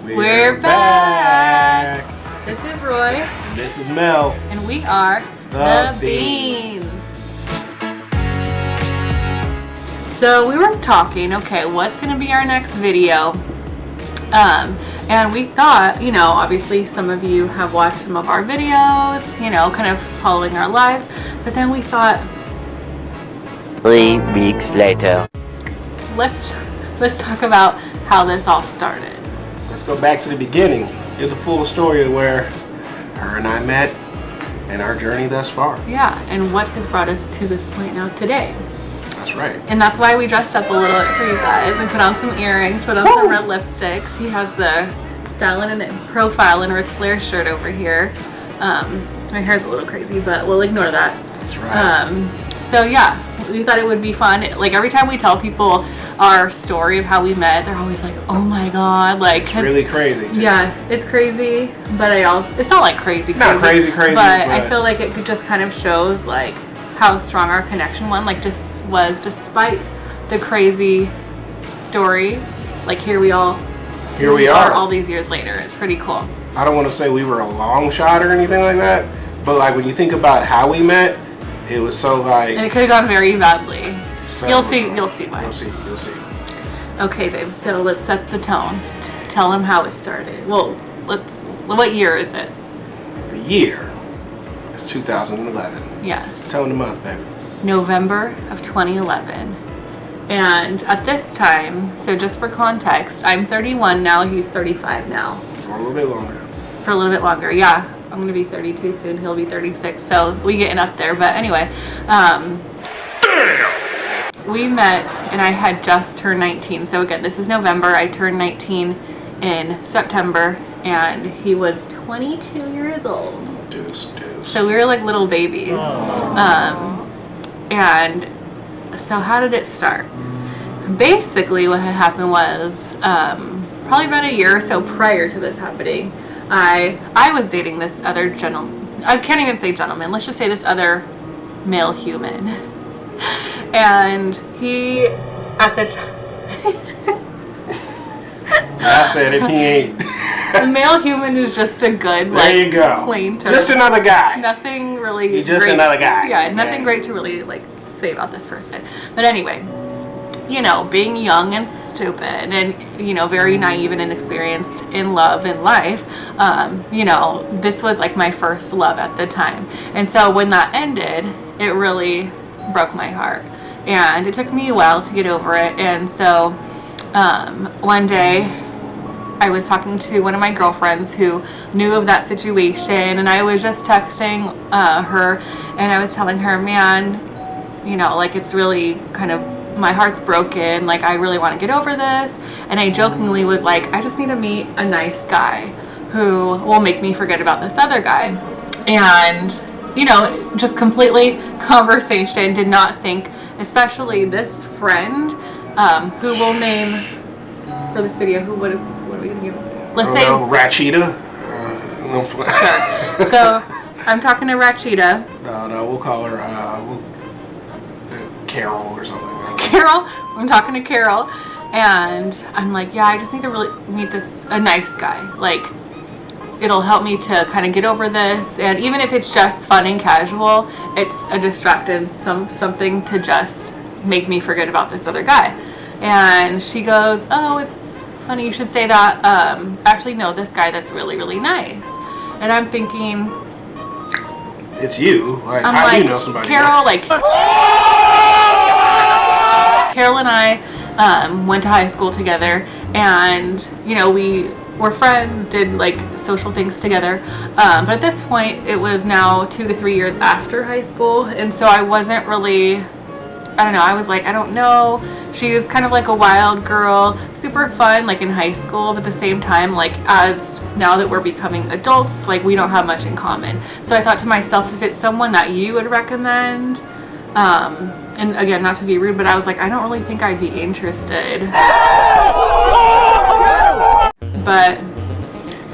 We're back. This is Roy. And this is Mel. And we are the Beans. So we were talking, okay, what's going to be our next video? And we thought, obviously some of you have watched some of our videos, kind of following our lives. But then we thought, 3 weeks later. Let's talk about how this all started. Let's go back to the beginning. Get the full story of where her and I met and our journey thus far. Yeah, and what has brought us to this point now today. That's right. And that's why we dressed up a little bit for you guys and put on some earrings, put on some red lipsticks. He has the styling and profile in Ric Flair shirt over here. My hair's a little crazy, but we'll ignore that. That's right. So yeah, we thought it would be fun. Like every time we tell people our story of how we met, they're always like, "Oh my god!" Like it's really crazy. Too. Yeah, it's crazy, but it's not like crazy. Not crazy, but I feel like it just kind of shows like how strong our connection was despite the crazy story. Like here we are all these years later. It's pretty cool. I don't want to say we were a long shot or anything like that, but like when you think about how we met, it was so like. And it could have gone very badly. You'll see why. You'll see. Okay, babe. So let's set the tone. Tell them how it started. Well, what year is it? The year is 2011. Yes. Tell them the month, baby. November of 2011. And at this time, so just for context, I'm 31 now. He's 35 now. For a little bit longer. For a little bit longer, yeah. I'm gonna be 32 soon. He'll be 36. So we getting up there. But anyway, we met, and I had just turned 19. So again, this is November. I turned 19 in September, and he was 22 years old. Deuce. So we were like little babies. And so how did it start? Basically, what had happened was probably about a year or so prior to this happening, I was dating this other gentleman. I can't even say gentleman. Let's just say this other male human. And he, at the time... I said it, he ain't. A male human is just a good, there you go. Plain term. Just another guy. Nothing really He's just great. Another guy. Yeah, nothing great to really, say about this person. But anyway, being young and stupid and, very naive and inexperienced in love and life, this was, my first love at the time. And so when that ended, it really broke my heart. And it took me a while to get over it. And so one day I was talking to one of my girlfriends who knew of that situation, and I was just texting her, and I was telling her, man, it's really kind of, my heart's broken, I really want to get over this. And I jokingly was like, I just need to meet a nice guy who will make me forget about this other guy. And just completely conversation, did not think, especially this friend, who we'll name for this video, what are we going to give? Let's say Rachida. Sure. So I'm talking to Rachida. No, we'll call her Carol or something. Carol. I'm talking to Carol, and I'm like, yeah, I just need to really meet a nice guy. It'll help me to kind of get over this, and even if it's just fun and casual, it's a distraction, something to just make me forget about this other guy. And she goes, oh, it's funny you should say that. Actually, no, this guy that's really, really nice. And I'm thinking, it's you. How do you know somebody? Carol, Carol and I went to high school together, and we were friends, did social things together, but at this point it was now 2 to 3 years after high school, and so I wasn't really, I don't know, I was like, I don't know. She was kind of like a wild girl, super fun in high school, but at the same time, as now that we're becoming adults, we don't have much in common. So I thought to myself, if it's someone that you would recommend, and again, not to be rude, but I was like, I don't really think I'd be interested. But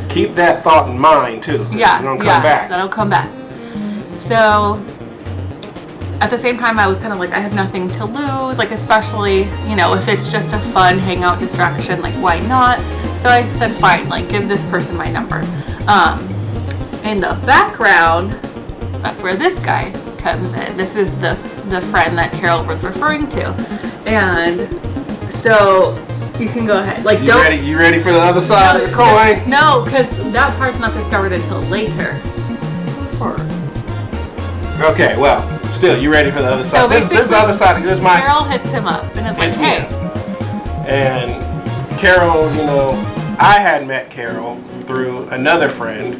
keep that thought in mind too. Yeah, it'll come back. That'll come back. So at the same time, I was kind of like, I have nothing to lose, especially, if it's just a fun hangout distraction, why not? So I said, fine, like, give this person my number. In the background, that's where this guy comes in. This is the friend that Carol was referring to. And so you can go ahead. Like, you ready for the other side of the coin? No, because that part's not discovered until later. Okay, well, still, you ready for the other side? So this is the other side. This is my. Carol hits him up and is like, hey. And Carol, you know, I had met Carol through another friend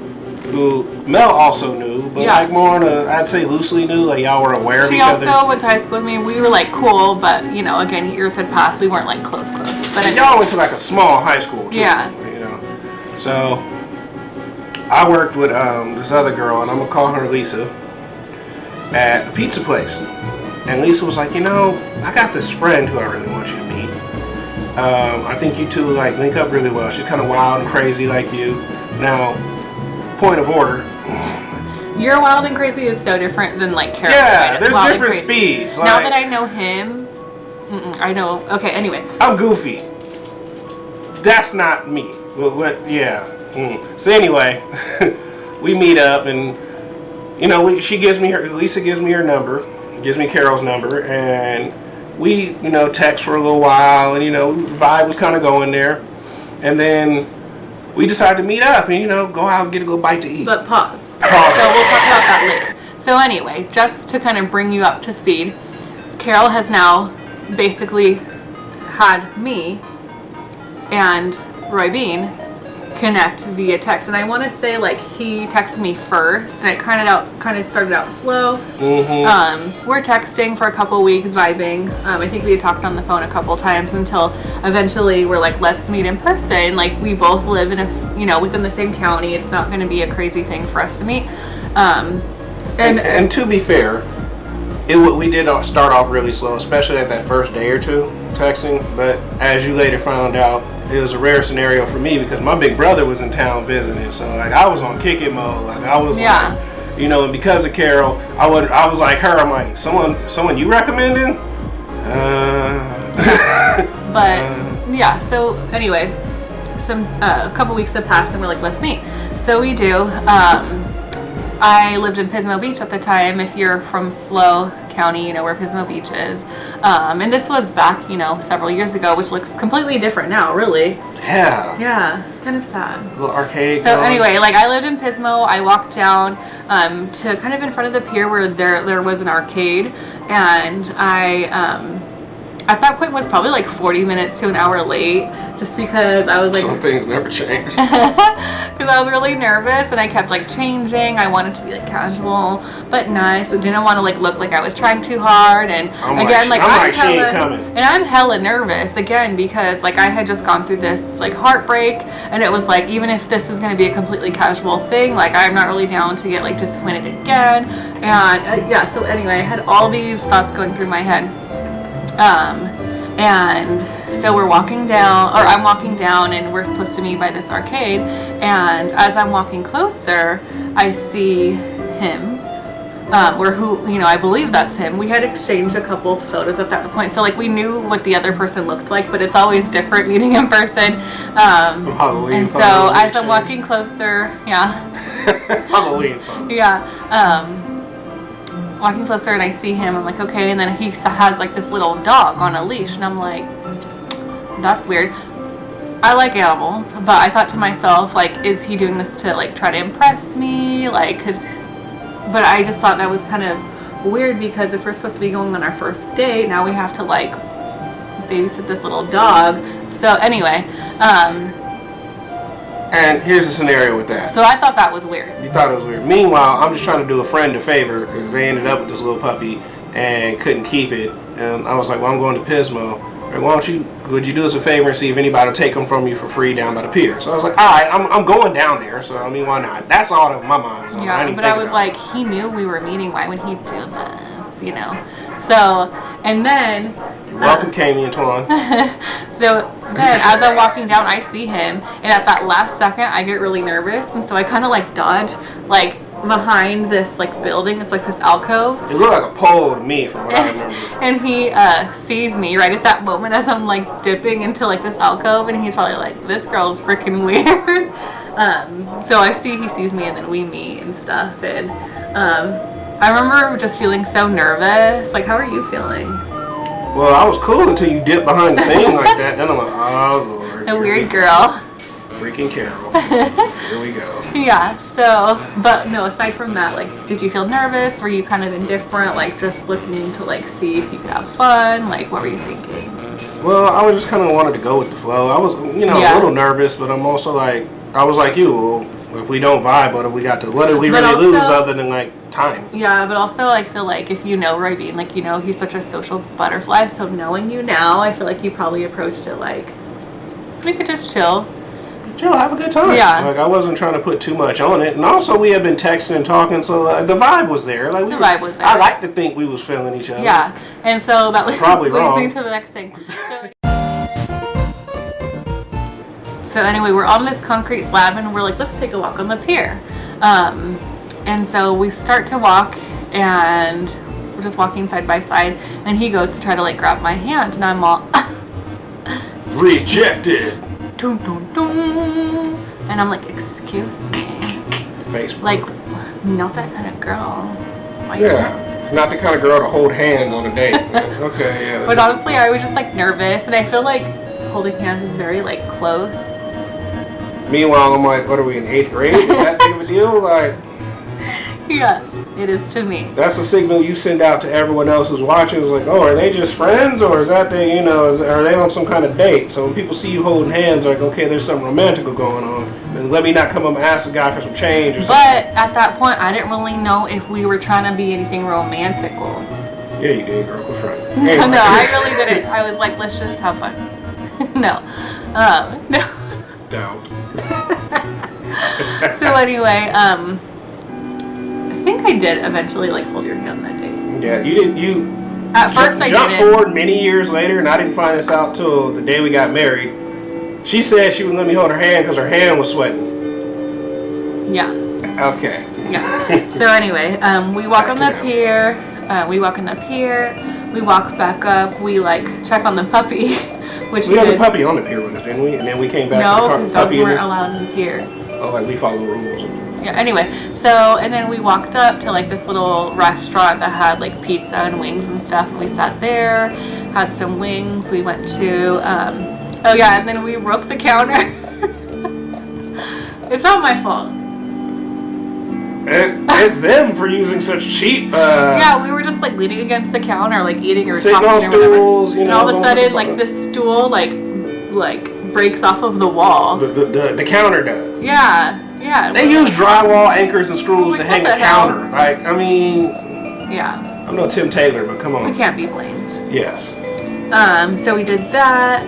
who Mel also knew, but like more on a, I'd say loosely knew, like y'all were aware of each other. She also went to high school with me. We were like cool, but you know, again, years had passed. We weren't like close. But y'all went to like a small high school too. Yeah. You know, so I worked with this other girl, and I'm gonna call her Lisa, at a pizza place. And Lisa was like, you know, I got this friend who I really want you to meet. I think you two like link up really well. She's kind of wild and crazy like you. Now, point of order. Your wild and crazy is so different than like Carol. Yeah, there's different speeds. Like, now that I know him, I know. Okay, anyway. I'm goofy. That's not me. Yeah. So anyway, we meet up, and you know, Lisa gives me her number, gives me Carol's number, and we, you know, text for a little while, and you know, the vibe was kind of going there, and then we decided to meet up and, you know, go out and get a little bite to eat. But pause. So we'll talk about that later. So anyway, just to kind of bring you up to speed, Carol has now basically had me and Muy Bean connect via text, and I want to say like he texted me first, and it kind of started out slow. We're texting for a couple weeks, vibing. I think we had talked on the phone a couple times until eventually we're like, let's meet in person. Like, we both live in within the same county. It's not going to be a crazy thing for us to meet. And to be fair, we did start off really slow, especially at that first day or two texting. But as you later found out, it was a rare scenario for me because my big brother was in town visiting, so like I was on kick it mode. Like I was like, you know, and because of Carol, I was like her. I'm like, someone you recommending? But yeah. So anyway, a couple weeks have passed, and we're like, let's meet. So we do. I lived in Pismo Beach at the time. If you're from SLO County, you know where Pismo Beach is. And this was back, you know, several years ago, which looks completely different now, really. Yeah. Yeah, it's kind of sad. A little arcade. So anyway, like I lived in Pismo. I walked down to kind of in front of the pier where there was an arcade, and I at that point was probably like 40 minutes to an hour late, just because I was like... Some things never change. Because I was really nervous, and I kept like changing. I wanted to be like casual, but nice, but didn't want to like look like I was trying too hard. And I'm hella nervous, again, because like I had just gone through this like heartbreak, and it was like, even if this is going to be a completely casual thing, like I'm not really down to get like disappointed again. And yeah, so anyway, I had all these thoughts going through my head. And so I'm walking down, and we're supposed to meet by this arcade, and as I'm walking closer, I see him, I believe that's him. We had exchanged a couple photos at that point, so like we knew what the other person looked like, but it's always different meeting in person. And so as I'm walking closer, Halloween. Walking closer, and I see him, I'm like, okay, and then he has like this little dog on a leash, and I'm like, that's weird. I like animals, but I thought to myself, like, is he doing this to like try to impress me? Like, but I just thought that was kind of weird, because if we're supposed to be going on our first date, now we have to like babysit this little dog. So anyway, and here's the scenario with that. So I thought that was weird. You thought it was weird. Meanwhile, I'm just trying to do a friend a favor, because they ended up with this little puppy and couldn't keep it. And I was like, well, I'm going to Pismo. Would you do us a favor and see if anybody will take them from you for free down by the pier? So I was like, all right, I'm going down there. So I mean, why not? That's all that was my mind. So yeah, but I was like, he knew we were meeting. Why would he do this? You know. So, and then... Welcome, Kami and Twan. So then, as I'm walking down, I see him, and at that last second, I get really nervous, and so I kind of like dodge, like behind this like building. It's like this alcove. It looked like a pole to me from what I remember. And he sees me right at that moment as I'm like dipping into like this alcove, and he's probably like, this girl's freaking weird. So he sees me, and then we meet and stuff. And I remember just feeling so nervous. Like, how are you feeling? Well, I was cool until you dipped behind the thing like that. Then I'm like, oh Lord. A weird girl. Freaking Carol. Here we go. Yeah, so, but no, aside from that, like, did you feel nervous? Were you kind of indifferent, like, just looking to, like, see if you could have fun? Like, what were you thinking? Well, I was just kind of wanted to go with the flow. I was, a little nervous, but I'm also like, I was like you, well, if we don't vibe, what did we really lose other than, like, time? Yeah, but also I feel like if you know Muy Bean, like, he's such a social butterfly, so knowing you now, I feel like you probably approached it like, we could just chill, have a good time. Yeah. Like, I wasn't trying to put too much on it. And also, we had been texting and talking, so the vibe was there. Like, the vibe was there. I like to think we was feeling each other. Yeah. And so that probably leads wrong. me to the next thing. So anyway, we're on this concrete slab, and we're like, let's take a walk on the pier. And so we start to walk, and we're just walking side by side, and he goes to try to, like, grab my hand, and I'm all... Rejected! Dun, dun, dun. And I'm like, excuse me, Facebook. like, not that kind of girl. Like, yeah, not the kind of girl to hold hands on a date. Okay, yeah. But honestly, I was just like nervous, and I feel like holding hands is very like close. Meanwhile, I'm like, what are we in 8th grade? Is that big of a deal? Like, yes, it is to me. That's a signal you send out to everyone else who's watching. It's like, oh, are they just friends, or is that they, are they on some kind of date? So when people see you holding hands, like, okay, there's something romantical going on. And let me not come up and ask the guy for some change or something. But at that point, I didn't really know if we were trying to be anything romantical. Yeah, you did, girl. Quit front. Anyway. No, I really didn't. I was like, let's just have fun. No. No. Doubt. So anyway, I think I did eventually like hold your hand that day. Yeah, you didn't. You at first I jumped forward many years later, and I didn't find this out till the day we got married. She said she wouldn't let me hold her hand because her hand was sweating. Yeah. Okay. Yeah. So anyway, we walk on the pier. We walk on the pier. We walk back up. We like check on the puppy, which we had the puppy on the pier with us, didn't we? And then we came back. No, because dogs weren't allowed on the pier. Oh, like we follow rules. Yeah, anyway, so, and then we walked up to, like, this little restaurant that had, like, pizza and wings and stuff, and we sat there, had some wings, we went to, oh yeah, and then we broke the counter. It's not my fault. It's them for using such cheap, yeah, we were just, like, leaning against the counter, like, eating or talking or stools, whatever, and all of a sudden, like, this stool, like, breaks off of the wall. The counter does. Yeah. Yeah. They use drywall anchors and screws to hang a counter. Like, I mean... Yeah. I'm no Tim Taylor, but come on. We can't be blamed. Yes. So we did that.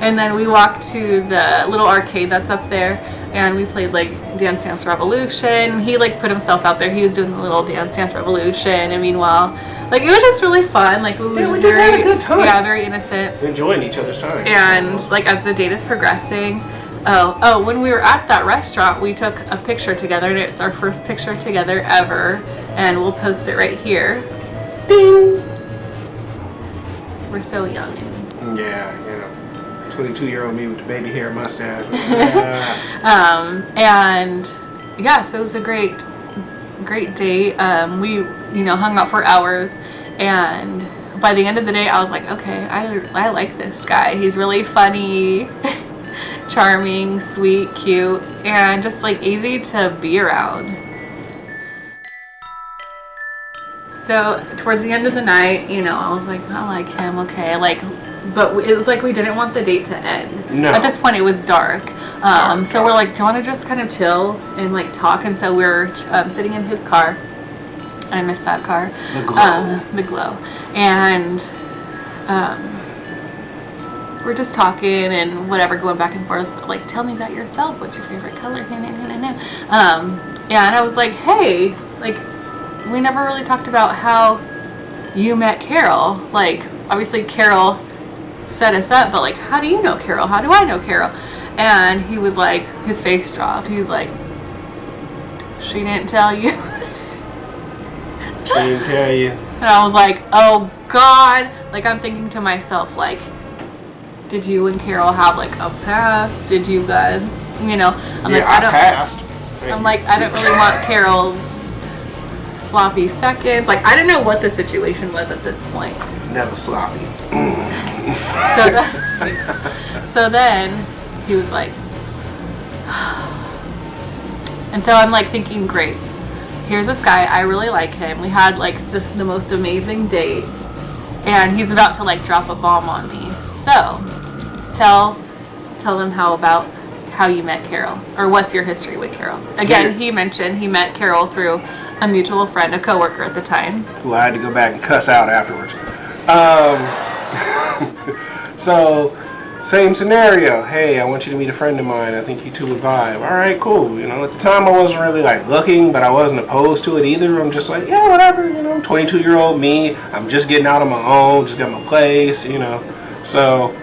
And then we walked to the little arcade that's up there, and we played, like, Dance Dance Revolution. He, like, put himself out there. He was doing the little Dance Dance Revolution, and meanwhile... Like, it was just really fun. Like, we just had a good time. Yeah, very innocent. Enjoying each other's time. And, like, as the date is progressing... Oh, when we were at that restaurant, we took a picture together, and it's our first picture together ever, and we'll post it right here. Ding! We're so young. Yeah. 22-year-old me with the baby hair mustache. And, yeah, so it was a great date. We, hung out for hours, and by the end of the day, I was like, okay, I like this guy. He's really funny. Charming, sweet, cute, and just like easy to be around. So towards the end of the night, I was like, I like him, okay, but it was like we didn't want the date to end. No. At this point, it was dark. So we're like, do you want to just kind of chill and like talk? And so we're sitting in his car. I miss that car. The glow. The glow. And we're just talking and whatever, going back and forth, like, tell me about yourself. What's your favorite color? Yeah, and I was like, hey, like, we never really talked about how you met Carol. Like, obviously Carol set us up, but like, how do you know Carol? How do I know Carol? And he was like, his face dropped. He was like, She didn't tell you. She didn't tell you. And I was like, oh God. Like, I'm thinking to myself, like, did you and Carol have like a past? Did you guys, you know? I'm like, I passed. I'm like, I don't really want Carol's sloppy seconds. Like, I didn't know what the situation was at this point. Never sloppy. So then he was like, and so I'm like thinking, great, here's this guy, I really like him. We had like the most amazing date, and he's about to like drop a bomb on me. So tell them how you met Carol, or what's your history with Carol. Again, he mentioned he met Carol through a mutual friend, a coworker at the time, who I had to go back and cuss out afterwards. So, same scenario. Hey, I want you to meet a friend of mine. I think you two would vibe. All right, cool. You know, at the time I wasn't really like looking, but I wasn't opposed to it either. I'm just like, yeah, whatever. You know, 22-year-old me. I'm just getting out on my own. Just got my place. You know, so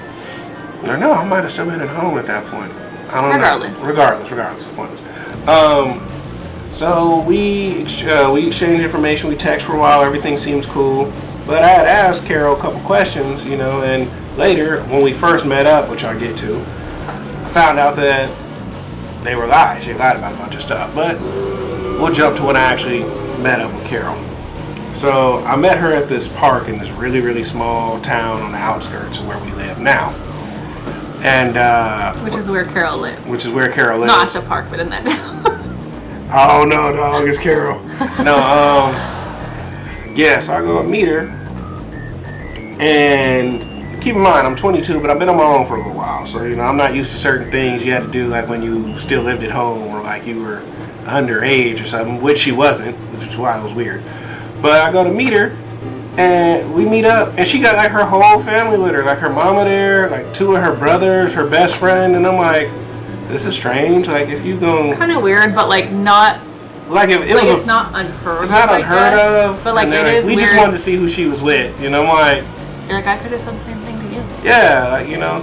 I don't know. I might have still been at home at that point. I don't know. Regardless of point. So we exchanged information. We text for a while. Everything seems cool. But I had asked Carol a couple questions, you know, and later, when we first met up, which I'll get to, I found out that they were lies. She lied about a bunch of stuff. But we'll jump to when I actually met up with Carol. So I met her at this park in this really, really small town on the outskirts of where we live now. And which is where Carol lives. Not at the park, but in that town. Oh no, dog, it's Carol. No, yes, I go and meet her. And keep in mind, I'm 22, but I've been on my own for a little while. So, you know, I'm not used to certain things you had to do, like when you still lived at home or like you were underage or something, which she wasn't, which is why it was weird. But I go to meet her, and we meet up, and she got like her whole family with her, like her mama there, like two of her brothers, her best friend, and I'm like, this is strange. Like, if you go, kind of weird, but like not. Like if it was, it's not unheard. It's not unheard of. But like it is. We just wanted to see who she was with. You know, I'm like. You're like, I could have said the same thing to you. Yeah, like, you know,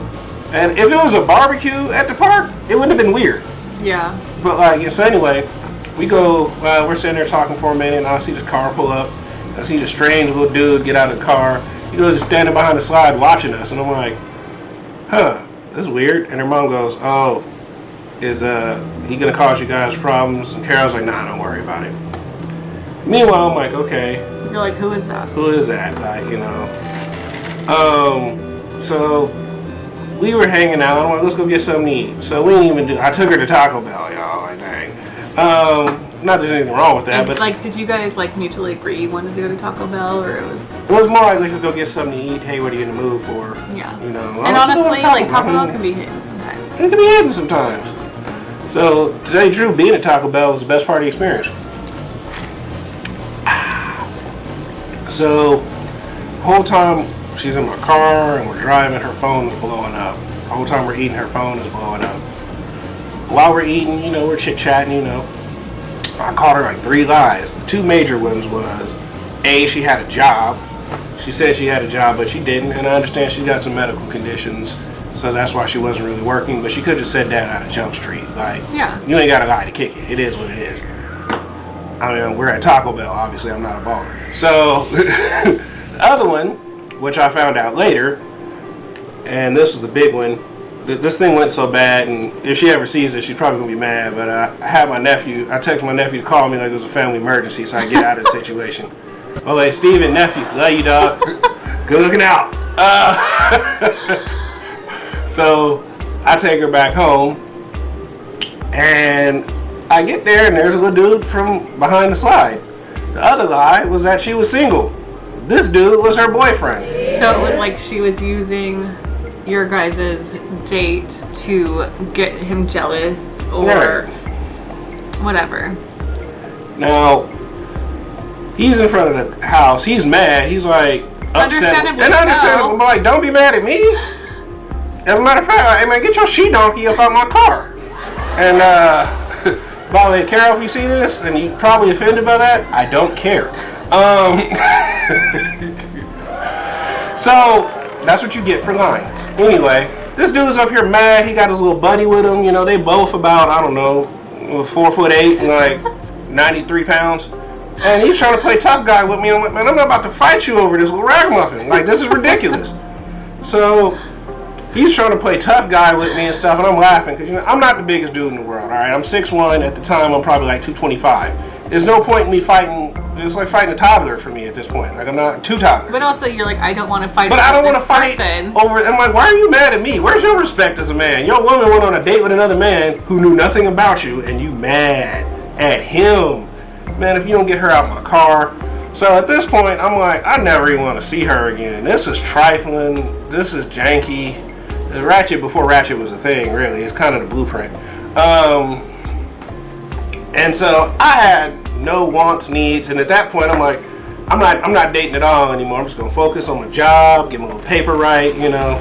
and if it was a barbecue at the park, it wouldn't have been weird. Yeah. But like, so anyway, we go. We're sitting there talking for a minute, and I see this car pull up. I see this strange little dude get out of the car. He goes just standing behind the slide watching us, and I'm like, huh, this is weird. And her mom goes, oh, is he gonna cause you guys problems? And Carol's like, nah, don't worry about it. Meanwhile, I'm like, okay. You're like, who is that? Who is that? Like, you know. So we were hanging out. I'm like, let's go get something to eat. So we didn't even do. I took her to Taco Bell, y'all. Like, dang. Not that there's anything wrong with that, but like, did you guys like mutually agree you wanted to go to Taco Bell, or it was? It was more like, let's just go get something to eat. Hey, what are you in the mood for? Yeah. You know. And honestly, like Taco Bell can be hidden sometimes. It can be hidden sometimes. So today, Drew, being at Taco Bell was the best part of the experience. So the whole time she's in my car and we're driving, her phone is blowing up. The whole time we're eating, her phone is blowing up. While we're eating, you know, we're chit-chatting, you know. I called her like 3 lies. The 2 major ones was, A, she had a job. She said she had a job, but she didn't. And I understand she's got some medical conditions, so that's why she wasn't really working. But she could have said that out of Jump Street. Like, yeah, you ain't got to lie to kick it. It is what it is. I mean, we're at Taco Bell. Obviously, I'm not a baller. So, the other one, which I found out later, and this was the big one, this thing went so bad, and if she ever sees it, she's probably going to be mad, but I had my nephew, I texted my nephew to call me like it was a family emergency so I get out of the situation. Oh, hey, Steven, nephew, love you, dog. Good looking out. So, I take her back home, and I get there, and there's a little dude from behind the slide. The other lie was that she was single. This dude was her boyfriend. So it was like she was using your guys' date to get him jealous or whatever. Now, he's in front of the house. He's mad. He's like upset. And understandable. I'm like, don't be mad at me. As a matter of fact, hey man, get your she-donkey up out my car. And by the way, Carol, if you see this and you probably offended by that, I don't care. So that's what you get for lying. Anyway, this dude's up here mad. He got his little buddy with him. You know, they both about, I don't know, 4'8", like 93 pounds. And he's trying to play tough guy with me. I'm like, man, I'm not about to fight you over this little ragamuffin. Like, this is ridiculous. So he's trying to play tough guy with me and stuff, and I'm laughing because, you know, I'm not the biggest dude in the world, all right? I'm 6'1". At the time, I'm probably like 225. There's no point in me fighting. It's like fighting a toddler for me at this point. Like, I'm not two toddlers. But also, you're like, I don't want to fight. But I don't want to fight over. I'm like, why are you mad at me? Where's your respect as a man? Your woman went on a date with another man who knew nothing about you, and you mad at him. Man, if you don't get her out of my car. So at this point, I'm like, I never even want to see her again. This is trifling. This is janky. Ratchet before Ratchet was a thing, really. It's kind of the blueprint. And so I had no wants, needs, and at that point, I'm like, I'm not dating at all anymore. I'm just gonna focus on my job, get my little paper right, you know.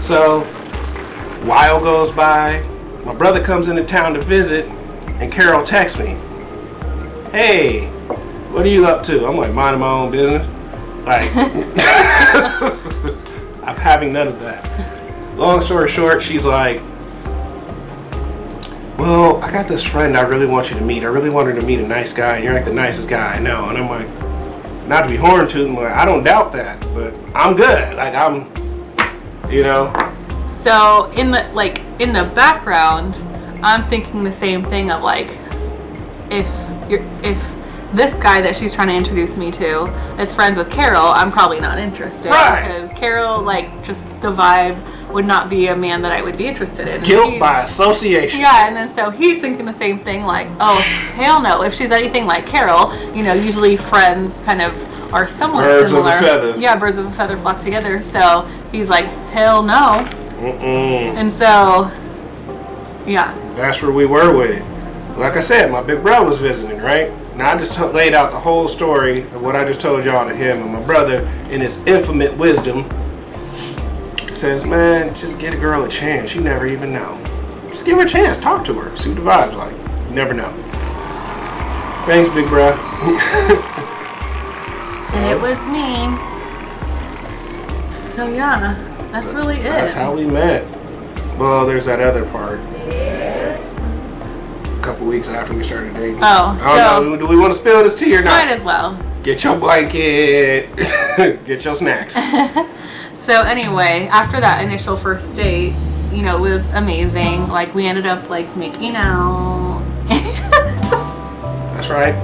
So a while goes by. My brother comes into town to visit, and Carol texts me, "Hey, what are you up to?" I'm like, minding my own business. Like, I'm having none of that. Long story short, she's like, "Well, I got this friend I really want you to meet. I really want her to meet a nice guy, and you're like the nicest guy I know." And I'm like, not to be horn tooting, but I don't doubt that, but I'm good. Like, I'm, you know. So in the background, I'm thinking the same thing of like, if this guy that she's trying to introduce me to is friends with Carol, I'm probably not interested. Right. Because Carol, like, just the vibe would not be a man that I would be interested in. Guilt by association. Yeah, and then so he's thinking the same thing, like, oh, hell no. If she's anything like Carol, you know, usually friends kind of are somewhat similar. Birds of a feather. Yeah, birds of a feather flock together. So he's like, hell no. Mm-mm. And so, yeah. That's where we were with it. Like I said, my big brother was visiting, right? Now I just laid out the whole story of what I just told y'all to him, and my brother, in his infinite wisdom, says, "Man, just get a girl a chance. You never even know. Just give her a chance. Talk to her. See what the vibe's like. You never know." Thanks, big bro. And it was me. So yeah, that's really it. That's how we met. Well, there's that other part. A couple weeks after we started dating. Oh, I don't know. Do we want to spill this tea or not? Might as well. Get your blanket. Get your snacks. So anyway, after that initial first date, you know, it was amazing. Like, we ended up like making out. That's right.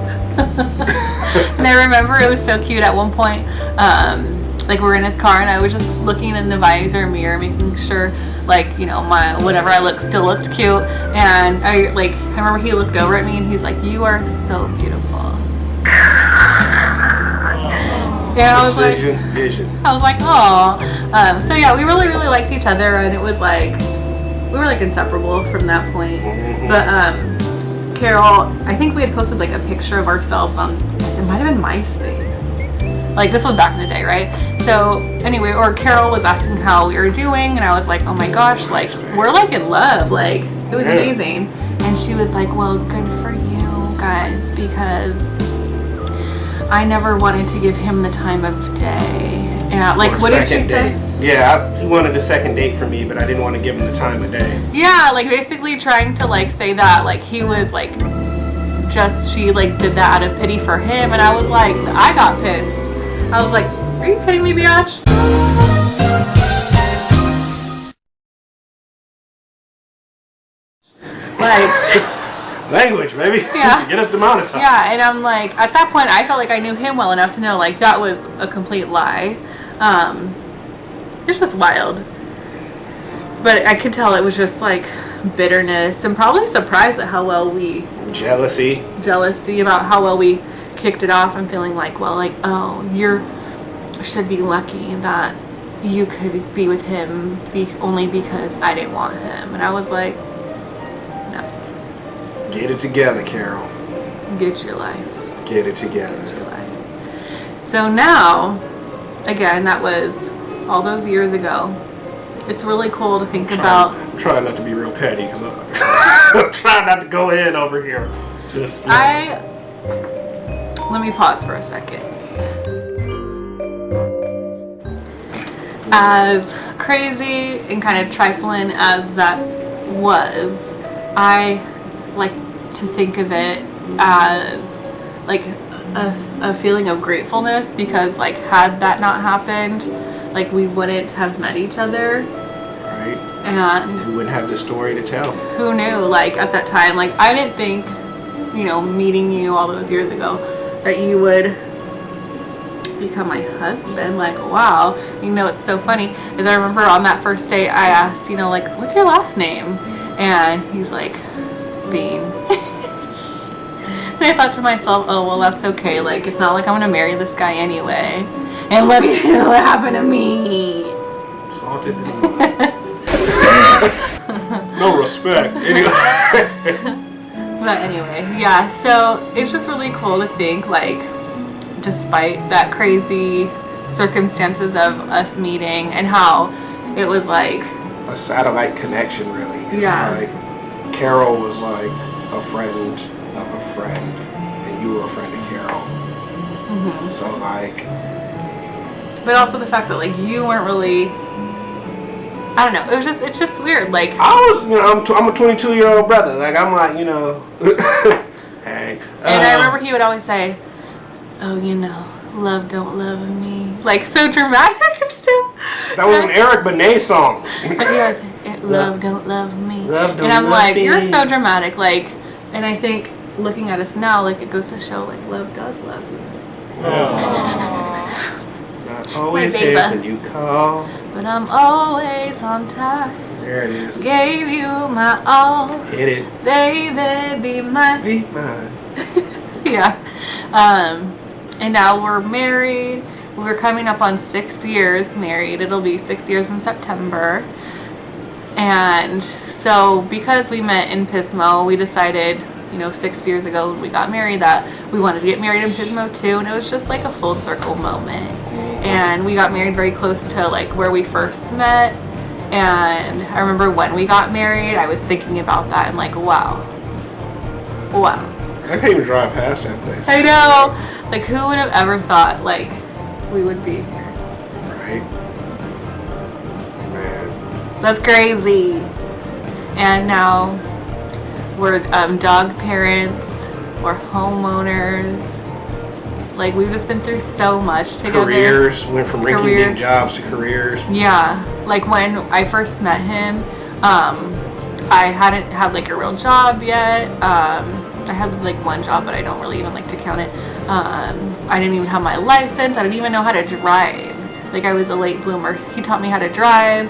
And I remember it was so cute at one point. Like, we're in his car and I was just looking in the visor mirror, making sure, like, you know, my whatever I looked still looked cute. And I remember he looked over at me and he's like, "You are so beautiful." Yeah, I was like, "Oh." So yeah, we really, really liked each other, and it was like, we were like inseparable from that point. Mm-hmm. But Carol, I think we had posted like a picture of ourselves on, it might have been MySpace. Like, this was back in the day, right? So anyway, or Carol was asking how we were doing, and I was like, "Oh my gosh, like, we're like in love." Like, it was amazing. And she was like, "Well, good for you guys, because I never wanted to give him the time of day." Yeah, like, what did she say? Yeah, he wanted a second date for me, but I didn't want to give him the time of day. Yeah, like, basically trying to like say that like he was like, she like did that out of pity for him, and I was like, I got pissed. I was like, "Are you kidding me, biatch?" Like, language, baby. Yeah. Get us demonetized. Yeah, and I'm like, at that point, I felt like I knew him well enough to know, like, that was a complete lie. It's just wild. But I could tell it was just, like, bitterness and probably surprise at how well we... Jealousy about how well we kicked it off, and feeling like, well, like, oh, you should be lucky that you could be with him only because I didn't want him. And I was like, no. Get it together, Carol. Get your life. Get it together. Get your life. So now, again, that was all those years ago. It's really cool to think about. I'm trying not to be real petty, because I'm trying not to go in over here. Just. Let me pause for a second. As crazy and kind of trifling as that was, I like to think of it as like a feeling of gratefulness, because like had that not happened, like we wouldn't have met each other. Right. And you wouldn't have this story to tell. Who knew? Like at that time, like I didn't think, you know, meeting you all those years ago, that you would become my husband. Like, wow. You know, it's so funny is I remember on that first date I asked, you know, like, what's your last name? And he's like, Bean. And I thought to myself, oh well, that's okay, like it's not like I'm gonna marry this guy anyway. And look at what happened to me. Salted in the mud. No respect. Anyway. But anyway, yeah, so it's just really cool to think, like, despite that crazy circumstances of us meeting and how it was like a satellite connection, really. 'Cause, yeah. like, Carol was like a friend of a friend, and you were a friend of Carol. Mm-hmm. So like, but also the fact that like you weren't really, I don't know, it's just weird. Like I was, you know, I'm a 22-year-old brother. Like I'm like, you know, hey. And I remember he would always say, "Oh, you know, love don't love me," like so dramatic and stuff. That was an Eric Benet song. But he was, love don't love me. Love don't and I'm love like, me. you're so dramatic. Like, and I think looking at us now, like it goes to show, like love does love you. Not always My here baby. when you call. But I'm always on time. There it is. Gave you my all. Hit it. Baby, be mine. Be mine. Yeah. And now we're married. We're coming up on 6 years married. It'll be 6 years in September. And so because we met in Pismo, we decided, you know, 6 years ago when we got married that we wanted to get married in Pismo too. And it was just like a full circle moment. And we got married very close to like where we first met. And I remember when we got married, I was thinking about that and like, wow. I can't even drive past that place. I know. Like, who would have ever thought, like, we would be here? Right? Man. That's crazy. And now we're dog parents. We're homeowners. Like, we've just been through so much together. Careers. Went from rinky-dink jobs to careers. Yeah. Like, when I first met him, I hadn't had, like, a real job yet. I had like one job, but I don't really even like to count it. I didn't even have my license. I didn't even know how to drive. Like I was a late bloomer. He taught me how to drive.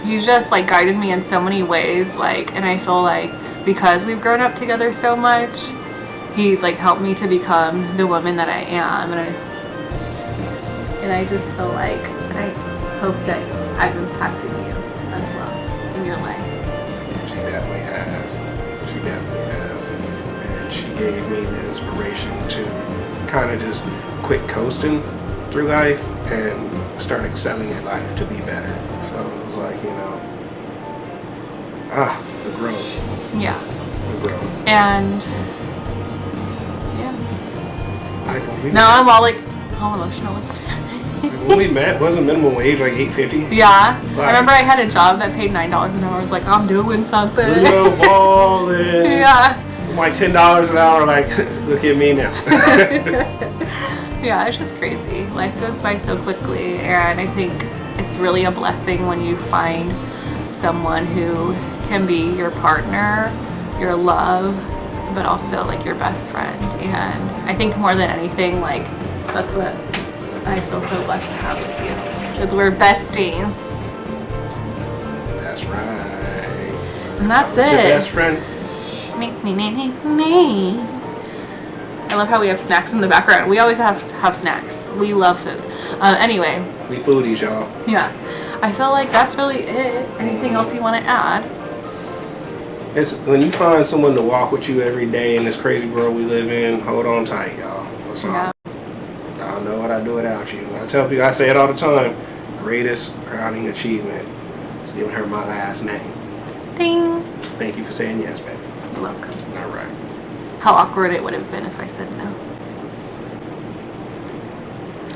He's just like guided me in so many ways. Like, and I feel like because we've grown up together so much, he's like helped me to become the woman that I am. And I just feel like I hope that I've impacted you as well in your life. She definitely has. She definitely has. And she gave me the inspiration to kind of just quit coasting through life and start excelling at life to be better. So it was like, you know, the growth. Yeah. The growth. And yeah. I believe Now I'm all emotional. when we met, wasn't minimum wage like $8.50? Yeah. Like, I remember I had a job that paid $9 an hour. I was like, I'm doing something. real ballin'. Yeah. Like $10 an hour, like, look at me now. Yeah, it's just crazy. Life goes by so quickly, and I think it's really a blessing when you find someone who can be your partner, your love, but also like your best friend. And I think more than anything, like that's what I feel so blessed to have with you, because we're besties. That's right. And that's Who's it. your best friend? Me. I love how we have snacks in the background. We always have to have snacks. We love food. Anyway. We foodies, y'all. Yeah. I feel like that's really it. Anything else you want to add? It's when you find someone to walk with you every day in this crazy world we live in, hold on tight, y'all. That's all. Yeah. I don't know what I'd do without you. I tell people, I say it all the time, greatest crowning achievement is giving her my last name. Ding. Thank you for saying yes, baby. You're welcome. All right. How awkward it would have been if I said no.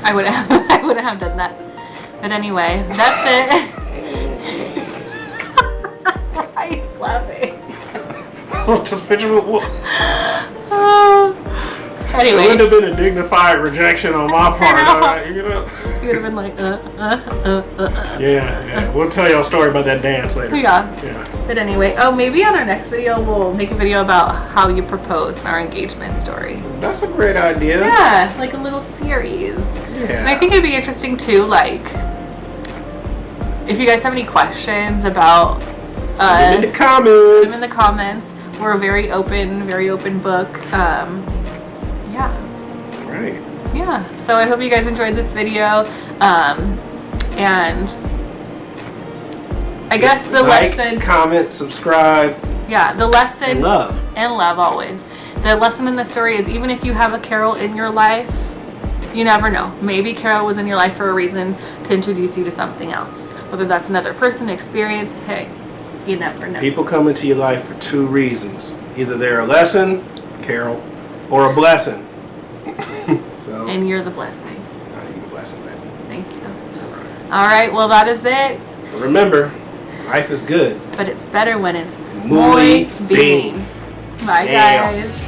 I wouldn't have done that. But anyway, that's it. Why are you laughing? So just picture what? Anyway. It wouldn't have been a dignified rejection on my part. You would have been like, Yeah. We'll tell y'all a story about that dance later. Yeah. Yeah. But anyway, maybe on our next video we'll make a video about how you proposed in our engagement story. That's a great idea. Yeah, like a little series. Yeah. And I think it'd be interesting too, like, if you guys have any questions about us, in the put comments. them in the comments. We're a very open book. Yeah. Right. Yeah. So I hope you guys enjoyed this video. And I guess the lesson, comment, subscribe. Yeah, the lesson, And love. And love always. The lesson in the story is, even if you have a Carol in your life, you never know. Maybe Carol was in your life for a reason, to introduce you to something else. Whether that's another person, experience, hey, you never know. People come into your life for two reasons. Either they're a lesson, Carol, or a blessing. So. And you're the blessing. You're the blessing, man. Thank you. All right, well, that is it. Remember, life is good. But it's better when it's Muy Bean. Bean. Bye, Yeah. guys.